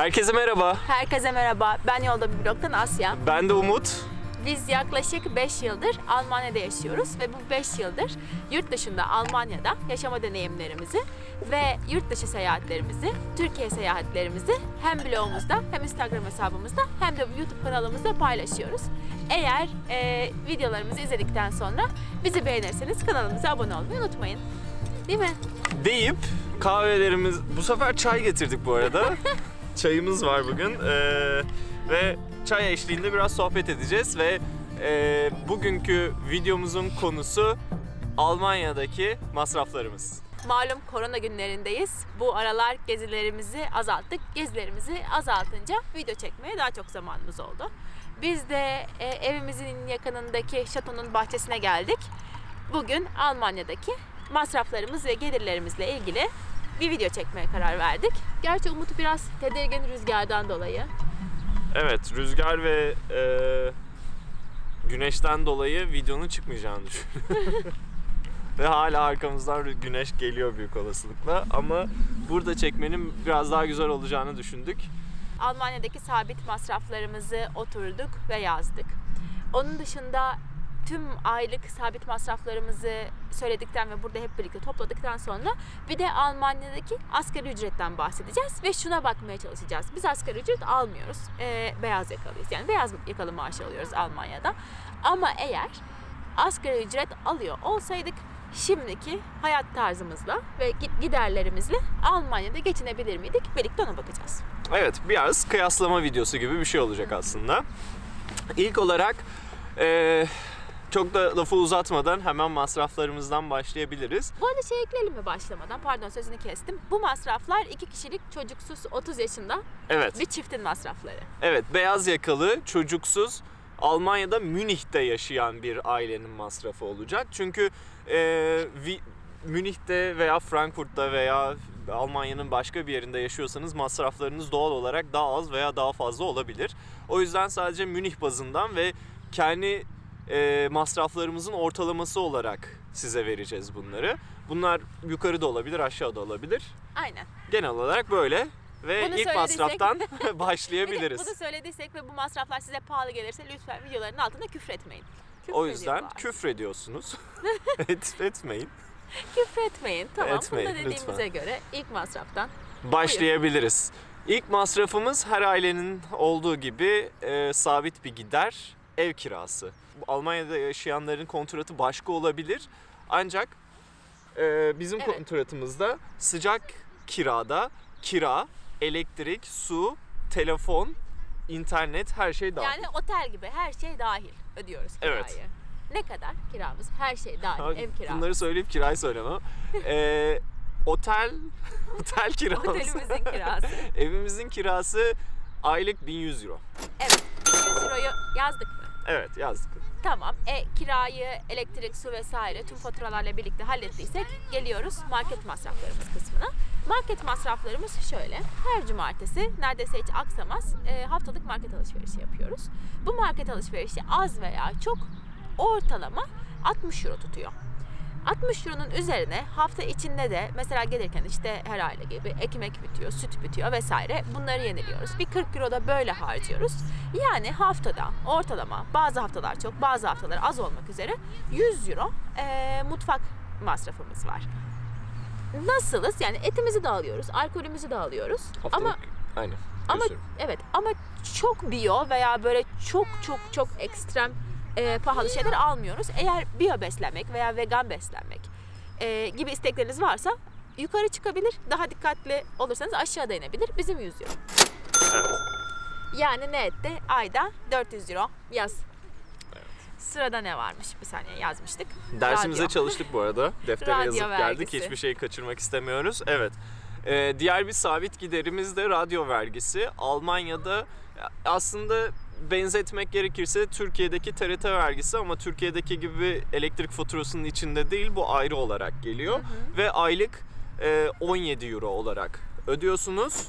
Herkese merhaba. Herkese merhaba. Ben Yolda Bir Blog'dan Asya. Ben de Umut. Biz yaklaşık 5 yıldır Almanya'da yaşıyoruz ve bu 5 yıldır yurt dışında Almanya'da yaşama deneyimlerimizi ve yurt dışı seyahatlerimizi, Türkiye seyahatlerimizi hem blogumuzda hem Instagram hesabımızda hem de YouTube kanalımızda paylaşıyoruz. Eğer videolarımızı izledikten sonra bizi beğenirseniz kanalımıza abone olmayı unutmayın. Değil mi? Deyip kahvelerimiz, bu sefer çay getirdik bu arada. Çayımız var bugün ve çay eşliğinde biraz sohbet edeceğiz ve bugünkü videomuzun konusu Almanya'daki masraflarımız. Malum korona günlerindeyiz. Bu aralar gezilerimizi azalttık. Gezilerimizi azaltınca video çekmeye daha çok zamanımız oldu. Biz de evimizin yakınındaki şatonun bahçesine geldik. Bugün Almanya'daki masraflarımız ve gelirlerimizle ilgili bir video çekmeye karar verdik. Gerçi Umut biraz tedirgin rüzgardan dolayı. Evet, rüzgar ve güneşten dolayı videonun çıkmayacağını düşünüyorum. Ve hala arkamızdan güneş geliyor büyük olasılıkla ama burada çekmenin biraz daha güzel olacağını düşündük. Almanya'daki sabit masraflarımızı oturduk ve yazdık. Onun dışında tüm aylık sabit masraflarımızı söyledikten ve burada hep birlikte topladıktan sonra bir de Almanya'daki asgari ücretten bahsedeceğiz ve şuna bakmaya çalışacağız. Biz asgari ücret almıyoruz. Beyaz yakalıyız. Yani beyaz yakalı maaş alıyoruz Almanya'da. Ama eğer asgari ücret alıyor olsaydık şimdiki hayat tarzımızla ve giderlerimizle Almanya'da geçinebilir miydik? Birlikte ona bakacağız. Evet, biraz kıyaslama videosu gibi bir şey olacak aslında. İlk olarak çok da lafı uzatmadan hemen masraflarımızdan başlayabiliriz. Bu arada şey ekleyelim mi başlamadan? Pardon, sözünü kestim. Bu masraflar 2 kişilik çocuksuz 30 yaşında bir çiftin masrafları. Evet, beyaz yakalı, çocuksuz, Almanya'da Münih'te yaşayan bir ailenin masrafı olacak. Çünkü Münih'te veya Frankfurt'ta veya Almanya'nın başka bir yerinde yaşıyorsanız masraflarınız doğal olarak daha az veya daha fazla olabilir. O yüzden sadece Münih bazından ve kendi masraflarımızın ortalaması olarak size vereceğiz bunları. Bunlar yukarıda olabilir, aşağıda olabilir. Aynen. Genel olarak böyle ve bunu ilk masraftan başlayabiliriz. Bunu söylediysek ve bu masraflar size pahalı gelirse lütfen videoların altında küfretmeyin. O yüzden küfrediyorsunuz. Etmeyin. Küfretmeyin. Tamam. Etmeyin, Bunu da dediğimize lütfen. göre ilk masraftan Başlayabiliriz. İlk masrafımız her ailenin olduğu gibi sabit bir gider, ev kirası. Almanya'da yaşayanların kontratı başka olabilir. Ancak bizim kontratımızda sıcak kirada kira, elektrik, su, telefon, internet her şey dahil. Yani otel gibi her şey dahil ödüyoruz kirayı. Evet. Ne kadar kiramız? Her şey dahil, ev kiramız. Bunları söyleyip kirayı söylemem. Otel kiramız. Otelimizin kirası. Evimizin kirası aylık 1100 euro. Evet. 100 euroyu yazdık mı? Evet, yazdık. Tamam. Kirayı, elektrik, su vesaire tüm faturalarla birlikte hallettiysek geliyoruz market masraflarımız kısmına. Market masraflarımız şöyle. Her cumartesi neredeyse hiç aksamaz haftalık market alışverişi yapıyoruz. Bu market alışverişi az veya çok ortalama 60 euro tutuyor. 60 euronun üzerine hafta içinde de mesela gelirken işte her aile gibi ekmek bitiyor, süt bitiyor vesaire bunları yeniliyoruz. Bir 40 euro da böyle harcıyoruz. Yani haftada ortalama bazı haftalar çok bazı haftalar az olmak üzere 100 euro mutfak masrafımız var. Nasılız? Yani etimizi de alıyoruz, alkolümüzü de alıyoruz. Haftalık, aynen. Ama çok biyo veya böyle çok ekstrem pahalı şeyler almıyoruz. Eğer biyo beslenmek veya vegan beslenmek gibi istekleriniz varsa yukarı çıkabilir. Daha dikkatli olursanız aşağıda inebilir. Bizim 100 euro. Evet. Yani ne etti? Ayda 400 euro yaz. Evet. Sırada ne varmış? Bir saniye yazmıştık. Dersimize çalıştık bu arada. Deftere Radyo yazıp vergisi. geldik. Hiçbir şeyi kaçırmak istemiyoruz. Evet. Diğer bir sabit giderimiz de radyo vergisi. Almanya'da aslında benzetmek gerekirse Türkiye'deki TRT vergisi ama Türkiye'deki gibi elektrik faturasının içinde değil, bu ayrı olarak geliyor. Ve aylık 17 euro olarak ödüyorsunuz.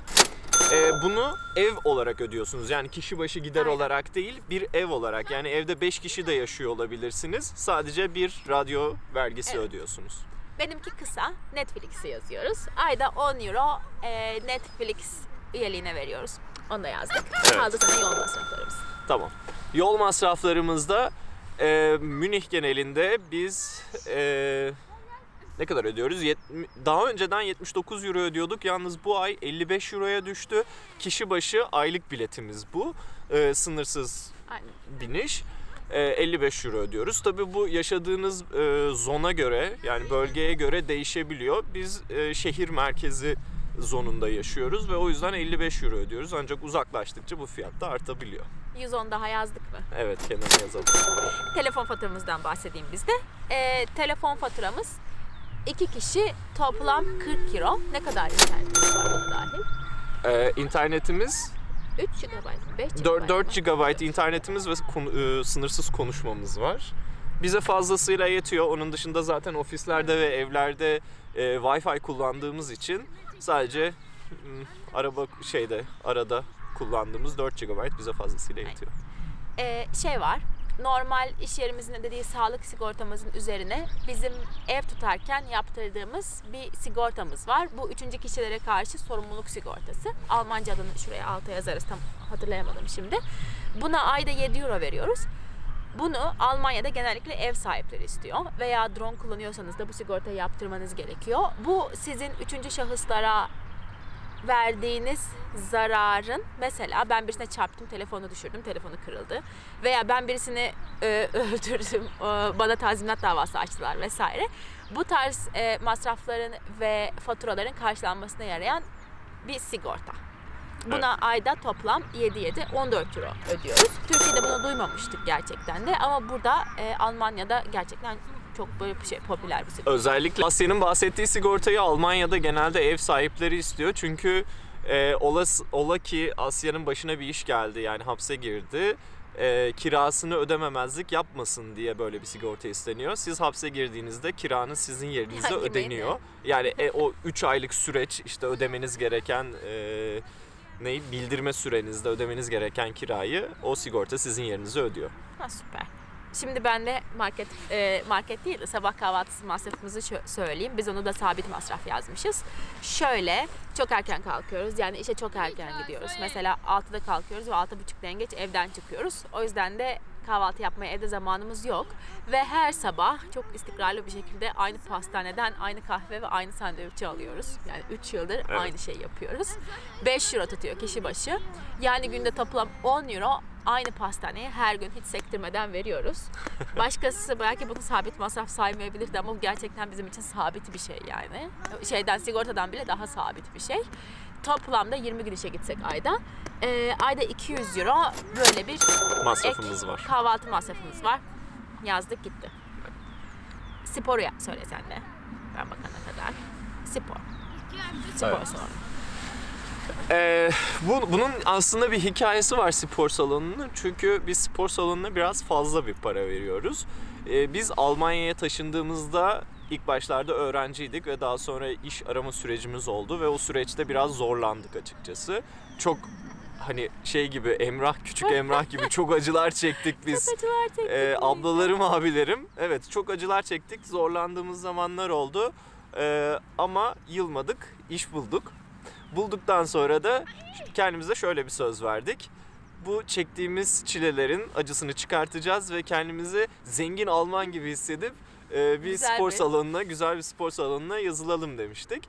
Bunu ev olarak ödüyorsunuz. Yani kişi başı gider olarak değil, bir ev olarak. Yani evde 5 kişi de yaşıyor olabilirsiniz. Sadece bir radyo vergisi ödüyorsunuz. Benimki kısa. Netflix'i yazıyoruz. Ayda 10 euro Netflix üyeliğine veriyoruz. Onu da yazdık. Evet. Kaldı sana yol masraflarımız. Tamam. Yol masraflarımızda Münih genelinde biz ne kadar ödüyoruz? Daha önceden 79 euro ödüyorduk. Yalnız bu ay 55 euroya düştü. Kişi başı aylık biletimiz bu. Sınırsız Aynen. biniş. 55 euro ödüyoruz. Tabii bu yaşadığınız zona göre, yani bölgeye göre değişebiliyor. Biz şehir merkezi zonunda yaşıyoruz ve o yüzden 55 euro ödüyoruz. Ancak uzaklaştıkça bu fiyat da artabiliyor. 110 daha yazdık mı? Evet, kenara yazalım. Telefon faturamızdan bahsedeyim biz de. Telefon faturamız 2 kişi toplam 40 euro. Ne kadar internetimiz var buna dahil? İnternetimiz 3 GB, 5 GB. 4 GB internetimiz ve sınırsız konuşmamız var. Bize fazlasıyla yetiyor. Onun dışında zaten ofislerde ve evlerde Wi-Fi kullandığımız için sadece arada kullandığımız 4 GB bize fazlasıyla yetiyor. Şey var. Normal iş yerimizin ödediği sağlık sigortamızın üzerine bizim ev tutarken yaptırdığımız bir sigortamız var. Bu 3. kişilere karşı sorumluluk sigortası. Almanca adını şuraya alta yazarız, tam hatırlayamadım şimdi. Buna ayda 7 euro veriyoruz. Bunu Almanya'da genellikle ev sahipleri istiyor. Veya drone kullanıyorsanız da bu sigortayı yaptırmanız gerekiyor. Bu sizin 3. şahıslara verdiğiniz zararın, mesela ben birisine çarptım, telefonu düşürdüm, telefonu kırıldı veya ben birisini öldürdüm, bana tazminat davası açtılar vesaire. Bu tarz masrafların ve faturaların karşılanmasına yarayan bir sigorta. Buna ayda toplam 14 euro ödüyoruz. Türkiye'de bunu duymamıştık gerçekten de, ama burada Almanya'da gerçekten çok böyle bir popüler bir sigorta. Özellikle Asya'nın bahsettiği sigortayı Almanya'da genelde ev sahipleri istiyor. Çünkü ola ki Asya'nın başına bir iş geldi, yani hapse girdi. Kirasını ödememezlik yapmasın diye böyle bir sigorta isteniyor. Siz hapse girdiğinizde kiranız sizin yerinize ödeniyor. Yani o 3 aylık süreç, işte ödemeniz gereken bildirme sürenizde ödemeniz gereken kirayı o sigorta sizin yerinize ödüyor. Ha, süper. Şimdi ben de market değil de sabah kahvaltısı masrafımızı söyleyeyim. Biz onu da sabit masraf yazmışız. Şöyle, çok erken kalkıyoruz. Yani işe çok erken gidiyoruz. Mesela 6'da kalkıyoruz ve 6.30'da en geç evden çıkıyoruz. O yüzden de kahvaltı yapmaya evde zamanımız yok. Ve her sabah çok istikrarlı bir şekilde aynı pastaneden aynı kahve ve aynı sandviçi alıyoruz. Yani 3 yıldır aynı şeyi yapıyoruz. 5 euro tutuyor kişi başı. Yani günde toplam 10 euro aynı pastaneye her gün hiç sektirmeden veriyoruz. Başkası belki bunu sabit masraf saymayabilirdi ama bu gerçekten bizim için sabit bir şey yani. Sigortadan bile daha sabit bir şey. Toplamda 20 gün işe gitsek ayda 200 euro böyle bir masrafımız var. Kahvaltı masrafımız var. Yazdık gitti. Sporu söyle sen de. Ben bakana kadar. Spor Evet. sonra. Bunun aslında bir hikayesi var spor salonunun. Çünkü biz spor salonuna biraz fazla bir para veriyoruz. Biz Almanya'ya taşındığımızda ilk başlarda öğrenciydik ve daha sonra iş arama sürecimiz oldu ve o süreçte biraz zorlandık açıkçası. Çok gibi küçük Emrah gibi çok acılar çektik biz. Çok acılar çektik. Ablalarım, abilerim. Evet, çok acılar çektik. Zorlandığımız zamanlar oldu. Ama yılmadık, iş bulduk. Bulduktan sonra da kendimize şöyle bir söz verdik. Bu çektiğimiz çilelerin acısını çıkartacağız ve kendimizi zengin Alman gibi hissedip güzel bir spor salonuna yazılalım demiştik.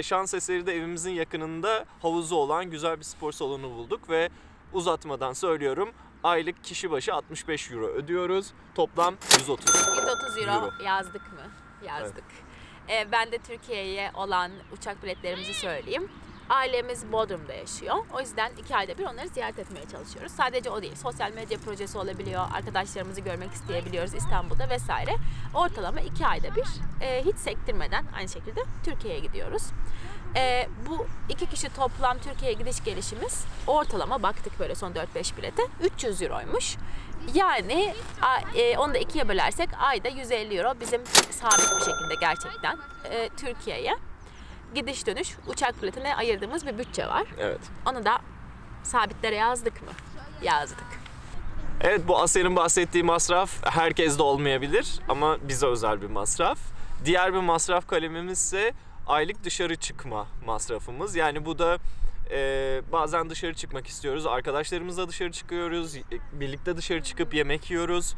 Şans eseri de evimizin yakınında havuzu olan güzel bir spor salonu bulduk ve uzatmadan söylüyorum, aylık kişi başı 65 euro ödüyoruz. Toplam 130 euro yazdık mı? Yazdık. Evet. Ben de Türkiye'ye olan uçak biletlerimizi söyleyeyim. Ailemiz Bodrum'da yaşıyor. O yüzden 2 ayda bir onları ziyaret etmeye çalışıyoruz. Sadece o değil. Sosyal medya projesi olabiliyor. Arkadaşlarımızı görmek isteyebiliyoruz İstanbul'da vesaire. Ortalama 2 ayda bir hiç sektirmeden aynı şekilde Türkiye'ye gidiyoruz. Bu 2 kişi toplam Türkiye'ye gidiş gelişimiz ortalama baktık böyle son 4-5 bilete 300 euroymuş. Yani onu da 2'ye bölersek ayda 150 euro bizim sabit bir şekilde gerçekten Türkiye'ye gidiş dönüş uçak biletine ayırdığımız bir bütçe var. Evet. Onu da sabitlere yazdık mı? Yazdık. Evet, bu Asya'nın bahsettiği masraf herkeste olmayabilir ama bize özel bir masraf. Diğer bir masraf kalemimiz ise aylık dışarı çıkma masrafımız. Yani bu da bazen dışarı çıkmak istiyoruz. Arkadaşlarımızla dışarı çıkıyoruz. Birlikte dışarı çıkıp yemek yiyoruz.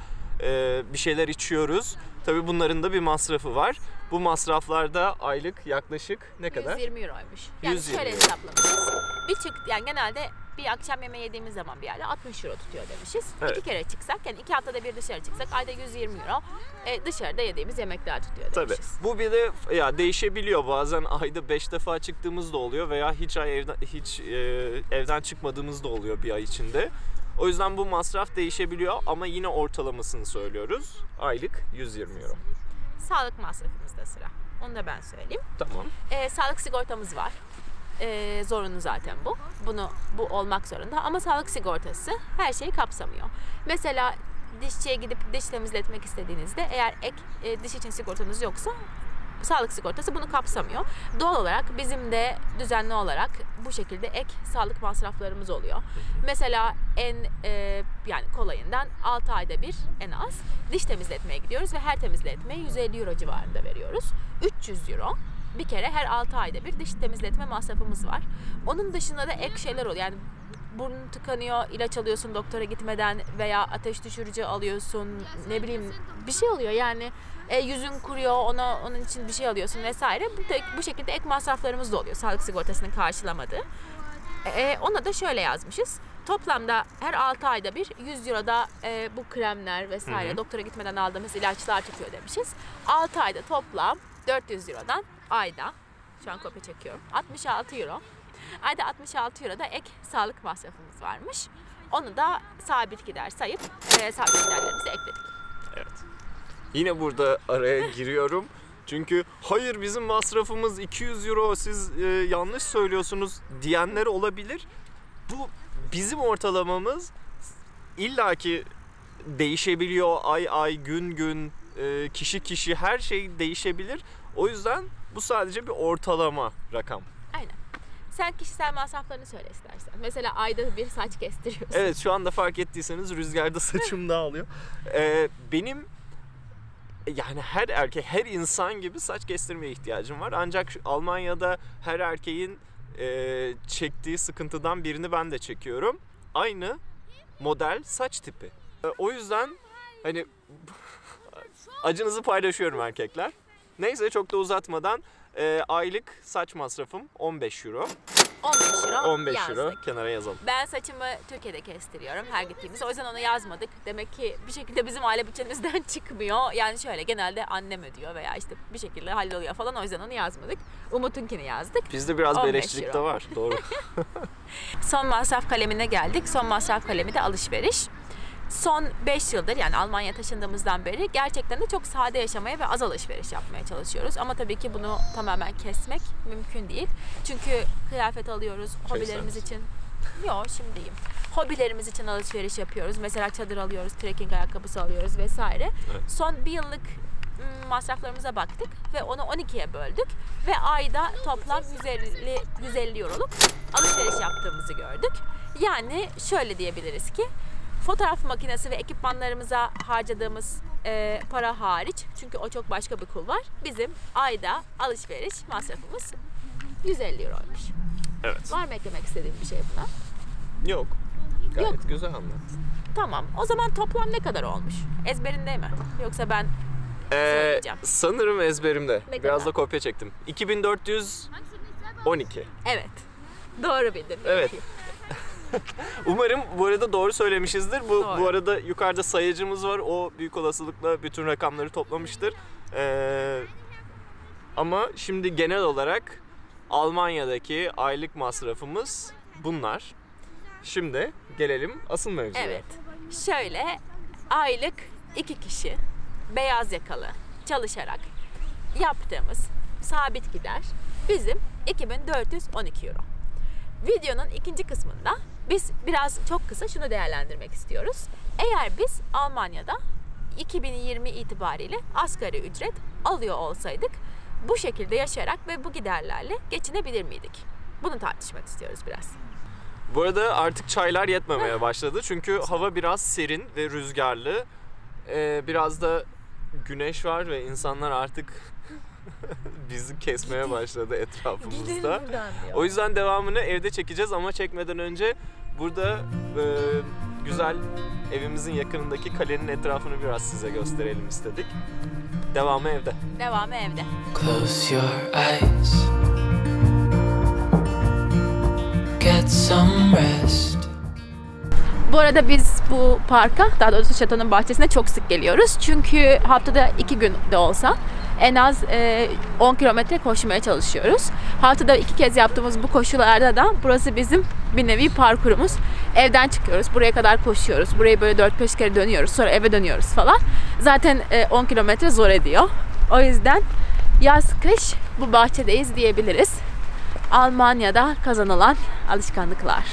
Bir şeyler içiyoruz. Tabii bunların da bir masrafı var. Bu masraflarda aylık yaklaşık ne kadar? 120 euroymuş. Yani 120 şöyle euro. hesaplamışız. Yani genelde bir akşam yemeği yediğimiz zaman bir yerde 60 euro tutuyor demişiz. Evet. 2 kere çıksak, yani 2 haftada bir dışarı çıksak ayda 120 euro dışarıda yediğimiz yemekler tutuyor Tabii. demişiz. Bu bir de ya değişebiliyor. Bazen ayda 5 defa çıktığımız da oluyor veya hiç evden çıkmadığımız da oluyor bir ay içinde. O yüzden bu masraf değişebiliyor ama yine ortalamasını söylüyoruz. Aylık 120 euro. Sağlık masrafımızda sıra. Onu da ben söyleyeyim. Tamam. Sağlık sigortamız var. Zorunlu zaten bu. Bu olmak zorunda. Ama sağlık sigortası her şeyi kapsamıyor. Mesela dişçiye gidip diş temizletmek istediğinizde eğer ek diş için sigortanız yoksa sağlık sigortası bunu kapsamıyor. Doğal olarak bizim de düzenli olarak bu şekilde ek sağlık masraflarımız oluyor. Mesela yani kolayından 6 ayda bir en az diş temizletmeye gidiyoruz ve her temizletmeye 150 euro civarında veriyoruz. 300 euro. Bir kere her 6 ayda bir diş temizletme masrafımız var. Onun dışında da ek şeyler oluyor. Yani burnun tıkanıyor, ilaç alıyorsun doktora gitmeden veya ateş düşürücü alıyorsun, ne bileyim bir şey oluyor yani yüzün kuruyor, onun için bir şey alıyorsun vesaire. Bu şekilde ek masraflarımız da oluyor sağlık sigortasının karşılamadığı. Ona da şöyle yazmışız. Toplamda her 6 ayda bir 100 euroda bu kremler vesaire doktora gitmeden aldığımız ilaçlar tutuyor demişiz. 6 ayda toplam 400 eurodan ayda, şu an kopya çekiyorum, 66 euro. Ayda 66 euro da ek sağlık masrafımız varmış. Onu da sabit gider sayıp sabit giderlerimizi ekledik. Evet. Yine burada araya giriyorum. Çünkü hayır bizim masrafımız 200 euro siz yanlış söylüyorsunuz diyenler olabilir. Bu bizim ortalamamız illaki değişebiliyor. Ay gün kişi kişi her şey değişebilir. O yüzden bu sadece bir ortalama rakam. Aynen. Sen kişisel masraflarını söyle istersen. Mesela ayda bir saç kestiriyorsun. Evet, şu anda fark ettiyseniz rüzgarda saçım dağılıyor. Benim yani her erkek, her insan gibi saç kestirmeye ihtiyacım var. Ancak Almanya'da her erkeğin çektiği sıkıntıdan birini ben de çekiyorum. Aynı model saç tipi. O yüzden hani acınızı paylaşıyorum erkekler. Neyse çok da uzatmadan aylık saç masrafım 15 euro. 15 euro 15 yazdık. euro kenara yazalım. Ben saçımı Türkiye'de kestiriyorum her gittiğimizde. O yüzden onu yazmadık. Demek ki bir şekilde bizim aile bütçemizden çıkmıyor. Yani şöyle genelde annem ödüyor veya işte bir şekilde halloluyor falan. O yüzden onu yazmadık. Umut'unkini yazdık. Bizde biraz 15 beleşçilik euro. de var. Doğru. Son masraf kalemine geldik. Son masraf kalemi de alışveriş. Son 5 yıldır yani Almanya'ya taşındığımızdan beri gerçekten de çok sade yaşamaya ve az alışveriş yapmaya çalışıyoruz. Ama tabii ki bunu tamamen kesmek mümkün değil. Çünkü kıyafet alıyoruz hobilerimiz için. Yok şimdi diyeyim. Hobilerimiz için alışveriş yapıyoruz. Mesela çadır alıyoruz, trekking ayakkabısı alıyoruz vesaire. Evet. Son bir yıllık masraflarımıza baktık ve onu 12'ye böldük. Ve ayda toplam 150 euroluk alışveriş yaptığımızı gördük. Yani şöyle diyebiliriz ki fotoğraf makinesi ve ekipmanlarımıza harcadığımız para hariç, çünkü o çok başka bir kul var. Bizim ayda alışveriş masrafımız 150 euroymuş. Evet. Var mı eklemek istediğin bir şey buna? Yok. Gayet Yok. güzel anlattın. Tamam. O zaman toplam ne kadar olmuş? Ezberinde mi? Yoksa ben söyleyeceğim. Sanırım ezberimde. Ne Biraz kadar? da kopya çektim. 2412. Evet. Doğru bildin. Evet. Umarım bu arada doğru söylemişizdir. Bu Doğru. arada yukarıda sayacımız var. O büyük olasılıkla bütün rakamları toplamıştır. Ama şimdi genel olarak Almanya'daki aylık masrafımız bunlar. Şimdi gelelim asıl mevzuya. Evet. Şöyle aylık 2 kişi beyaz yakalı çalışarak yaptığımız sabit gider bizim 2412 euro. Videonun ikinci kısmında biz biraz çok kısa şunu değerlendirmek istiyoruz. Eğer biz Almanya'da 2020 itibariyle asgari ücret alıyor olsaydık bu şekilde yaşayarak ve bu giderlerle geçinebilir miydik? Bunu tartışmak istiyoruz biraz. Bu arada artık çaylar yetmemeye başladı. Çünkü hava biraz serin ve rüzgarlı. Biraz da güneş var ve insanlar artık bizi kesmeye başladı etrafımızda. Diyor. O yüzden devamını evde çekeceğiz ama çekmeden önce burada güzel evimizin yakınındaki kalenin etrafını biraz size gösterelim istedik. Devamı evde. Devamı evde. Close your eyes. Get some rest. Bu arada biz bu parka, daha doğrusu şatonun bahçesine çok sık geliyoruz. Çünkü haftada 2 gün de olsa en az 10 kilometre koşmaya çalışıyoruz. Haftada 2 kez yaptığımız bu koşularda da burası bizim bir nevi parkurumuz. Evden çıkıyoruz, buraya kadar koşuyoruz. Burayı böyle 4-5 kere dönüyoruz, sonra eve dönüyoruz falan. Zaten 10 kilometre zor ediyor. O yüzden yaz kış bu bahçedeyiz diyebiliriz. Almanya'da kazanılan alışkanlıklar.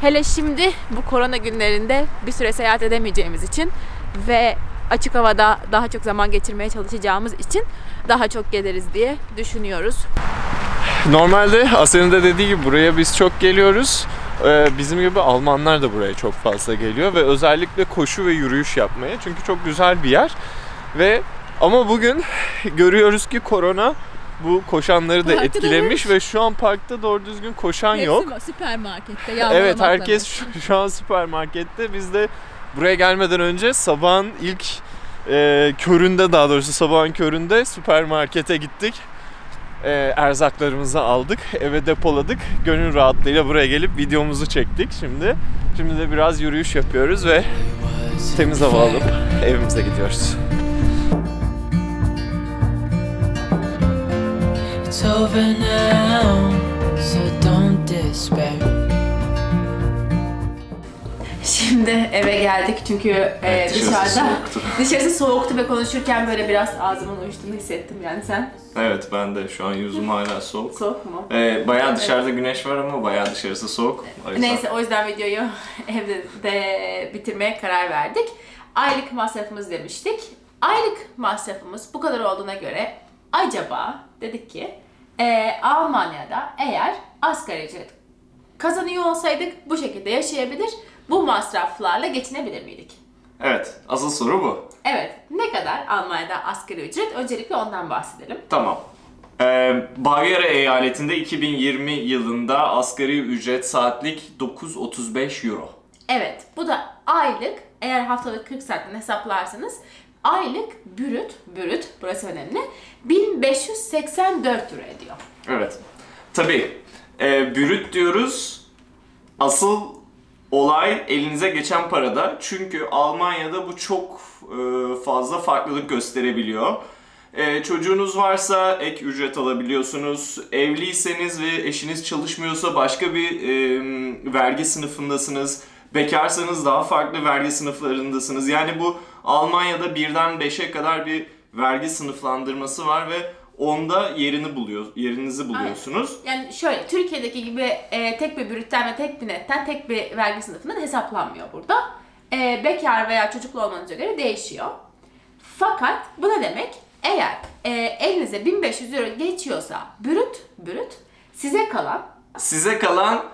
Hele şimdi bu korona günlerinde bir süre seyahat edemeyeceğimiz için ve açık havada daha çok zaman geçirmeye çalışacağımız için daha çok geliriz diye düşünüyoruz. Normalde Asen'in de dediği gibi buraya biz çok geliyoruz. Bizim gibi Almanlar da buraya çok fazla geliyor ve özellikle koşu ve yürüyüş yapmaya. Çünkü çok güzel bir yer. Ama bugün görüyoruz ki korona bu koşanları da Parkta etkilemiş ve şu an parkta doğru düzgün koşan yok. Süpermarkette. Evet, herkes şu an süpermarkette. Biz de buraya gelmeden önce sabahın ilk köründe, daha doğrusu sabahın köründe süpermarkete gittik. Erzaklarımızı aldık, eve depoladık. Gönül rahatlığıyla buraya gelip videomuzu çektik şimdi. Şimdi de biraz yürüyüş yapıyoruz ve temiz hava alıp evimize gidiyoruz. It's over now, so don't despair. Şimdi eve geldik çünkü dışarısı soğuktu ve konuşurken böyle biraz ağzımın uyuştuğunu hissettim, yani sen? Evet, ben de şu an yüzüm hala soğuk. Soğuk mu? Bayağı dışarıda güneş var ama bayağı dışarısı soğuk. Neyse, o yüzden videoyu evde de bitirmeye karar verdik. Aylık masrafımız demiştik. Aylık masrafımız bu kadar olduğuna göre acaba dedik ki Almanya'da eğer asgari ücret kazanıyor olsaydık bu şekilde yaşayabilir, bu masraflarla geçinebilir miydik? Evet, asıl soru bu. Evet, ne kadar Almanya'da asgari ücret? Öncelikle ondan bahsedelim. Tamam. Bavyera eyaletinde 2020 yılında asgari ücret saatlik 9.35 euro. Evet, bu da aylık, eğer haftalık 40 saatten hesaplarsanız aylık brüt, burası önemli, 1584 euro ediyor. Evet. Tabii, brüt diyoruz. Asıl olay elinize geçen parada. Çünkü Almanya'da bu çok fazla farklılık gösterebiliyor. Çocuğunuz varsa ek ücret alabiliyorsunuz. Evliyseniz ve eşiniz çalışmıyorsa başka bir vergi sınıfındasınız. Bekarsanız daha farklı vergi sınıflarındasınız. Yani bu Almanya'da 1'den 5'e kadar bir vergi sınıflandırması var ve onda yerinizi buluyorsunuz. Aynen. Yani şöyle, Türkiye'deki gibi tek bir brütten ve tek bir netten, tek bir vergi sınıfından hesaplanmıyor burada. Bekar veya çocuklu olmanıza göre değişiyor. Fakat bu ne demek? Eğer elinize 1500 euro geçiyorsa brüt size kalan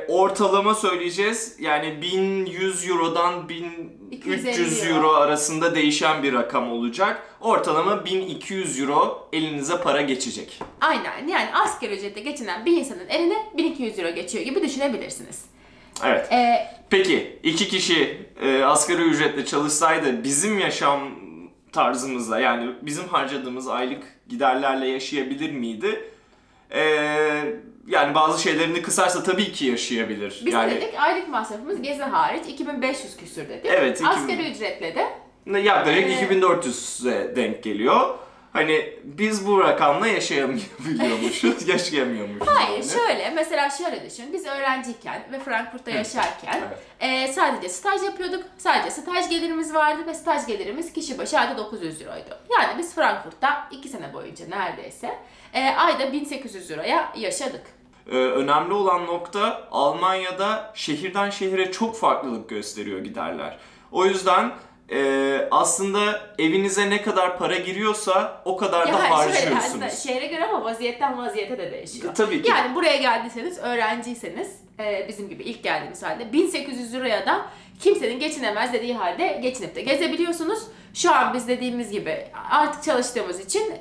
ortalama söyleyeceğiz. Yani 1100 Euro'dan 1300 Euro arasında değişen bir rakam olacak. Ortalama 1200 Euro elinize para geçecek. Aynen, yani asgari ücretle geçinen bir insanın eline 1200 Euro geçiyor gibi düşünebilirsiniz. Evet. Peki 2 kişi asgari ücretle çalışsaydı bizim yaşam tarzımızla, yani bizim harcadığımız aylık giderlerle yaşayabilir miydi? Yani bazı şeylerini kısarsa tabii ki yaşayabilir. Biz yani, de dedik aylık masrafımız gezi hariç 2500 küsür dedik. Evet. Asgari ücretle de yaklaşık 2400'e denk geliyor. Hani biz bu rakamla yaşayamıyormuşuz. Hayır, yani. mesela şöyle düşün. Biz öğrenciyken ve Frankfurt'ta yaşarken sadece staj yapıyorduk. Sadece staj gelirimiz vardı ve staj gelirimiz kişi başı ayda 900 euroydu. Yani biz Frankfurt'ta 2 sene boyunca neredeyse ayda 1800 euroya yaşadık. Önemli olan nokta, Almanya'da şehirden şehire çok farklılık gösteriyor giderler. O yüzden aslında evinize ne kadar para giriyorsa o kadar da harcıyorsunuz. Şehre göre ama vaziyetten vaziyete de değişiyor. Tabii ki. Yani buraya geldiyseniz, öğrenciyseniz bizim gibi ilk geldiğimiz halde 1800 euroya da kimsenin geçinemez dediği halde geçinip de gezebiliyorsunuz. Şu an biz dediğimiz gibi artık çalıştığımız için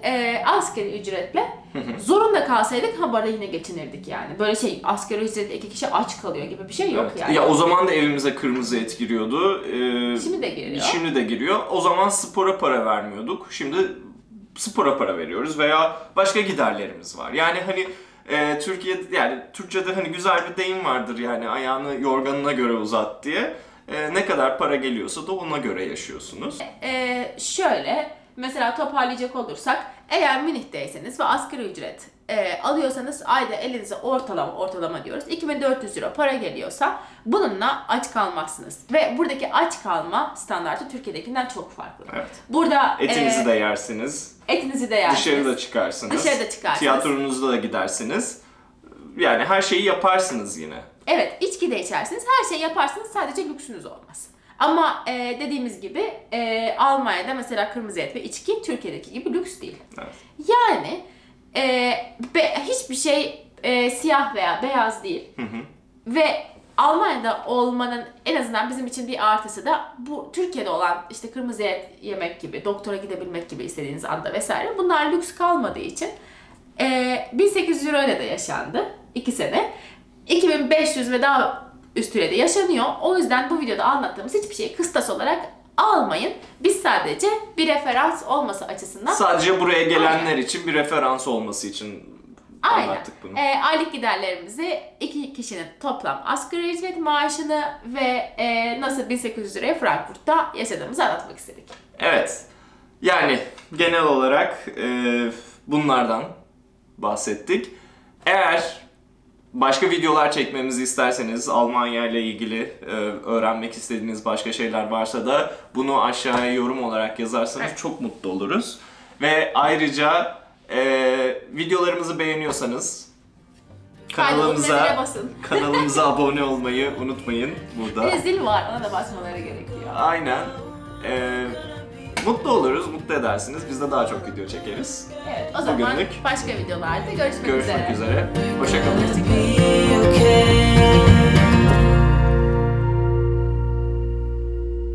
asgari ücretle zorunda kalsaydık bu arada yine geçinirdik yani. Böyle asgari ücretle 2 kişi aç kalıyor gibi bir şey yok yani. Ya o zaman da evimize kırmızı et giriyordu. Şimdi de giriyor. Şimdi de giriyor. O zaman spora para vermiyorduk. Şimdi spora para veriyoruz veya başka giderlerimiz var. Yani hani Türkiye'de, yani Türkçe'de hani güzel bir deyim vardır yani ayağını yorganına göre uzat diye. Ne kadar para geliyorsa da ona göre yaşıyorsunuz. Şöyle mesela toparlayacak olursak, eğer Münih'teyseniz ve asgari ücret alıyorsanız ayda elinize ortalama diyoruz 2400 euro para geliyorsa bununla aç kalmazsınız. Ve buradaki aç kalma standartı Türkiye'dekinden çok farklı. Evet. Burada etinizi de yersiniz. Etinizi de yersiniz. Dışarıda çıkarsınız. Tiyatronuzda da gidersiniz. Yani her şeyi yaparsınız yine. Evet, içki de içersiniz. Her şeyi yaparsınız. Sadece lüksünüz olmaz. Ama dediğimiz gibi Almanya'da mesela kırmızı et ve içki Türkiye'deki gibi lüks değil. Evet. Yani hiçbir şey siyah veya beyaz değil. Ve Almanya'da olmanın en azından bizim için bir artısı da bu Türkiye'de olan işte kırmızı et yemek gibi, doktora gidebilmek gibi istediğiniz anda vesaire. Bunlar lüks kalmadığı için 1800 euro ile de yaşandı 2 sene. 2500 ve daha üstüyle de yaşanıyor. O yüzden bu videoda anlattığımız hiçbir şeyi kıstas olarak almayın. Biz sadece bir referans olması açısından... Sadece buraya gelenler için bir referans olması için anlattık bunu. Aylık giderlerimizi 2 kişinin toplam asgari ücret maaşını ve nasıl 1800 liraya Frankfurt'ta yaşadığımızı anlatmak istedik. Evet. Yani genel olarak bunlardan bahsettik. Eğer başka videolar çekmemizi isterseniz, Almanya ile ilgili öğrenmek istediğiniz başka şeyler varsa da bunu aşağıya yorum olarak yazarsanız çok mutlu oluruz. Ve ayrıca videolarımızı beğeniyorsanız kanalımıza abone olmayı unutmayın burada. Bir zil var, ona da basmaları gerekiyor. Aynen. Mutlu oluruz, mutlu edersiniz. Biz de daha çok video çekeriz. Evet, o zaman başka videolarda görüşmek üzere. Hoşça kalın.